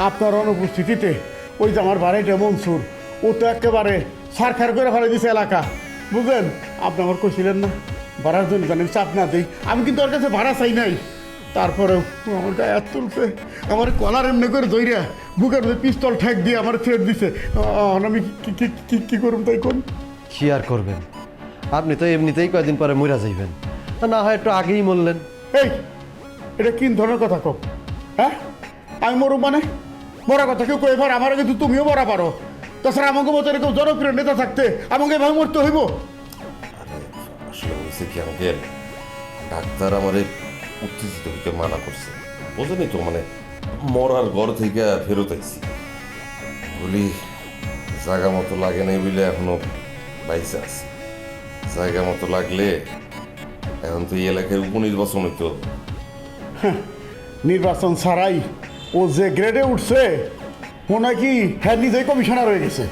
আপনার অনুপস্থিতিতে ওই যে আমার বাড়িটা মনসুর ও তো একেবারে সারখার করে ফেলে দিছে এলাকা, বুঝলেন? আপনি আমার কইছিলেন না ভাড়ার জন্য জানেন চাপ না দিই, আমি কিন্তু ওর কাছে ভাড়া চাই নাই। তারপরেও ও আমার গায়ে হাত তুলছে, আমার কলার এমনি করে ধইরা বুকের মধ্যে পিস্তল ঠেক দিয়ে আমার থ্রেট দিছে। আমি কি করুন তাই কোন? কি আর করবেন, আপনি তো এমনিতেই কয়দিন পরে মইরা যাইবেন, তা না হয় একটু আগেই মরলেন। এই এটা কি ধরনের কথা কো? হ্যাঁ, আমি মরু মানে মরা কথা কেউ কয়ে পার? আমার কিন্তু তুমিও মরা পারো। তাছাড়া আমাকে মতো এরকম জনপ্রিয় নেতা থাকতে আমাকে এভাবে মরতে হইব? আসলে হয়েছে কি, আমাকে ডাক্তার আমার উত্তেজিত হইতে মানা করছে, বোঝেনি তো, মানে মরার ঘর থেকে ফেরত আইছি বলি জায়গা মতো লাগে নাই বলে এখনো বাইসে আছে। জায়গা মতো লাগলে এখন তো এই এলাকায় উপনির্বাচন হইতো। নির্বাচন ছাড়াই ও যে গ্রেডে উঠছে ও নাকি হ্যাঁ নিজেই কমিশনার হয়ে গেছে।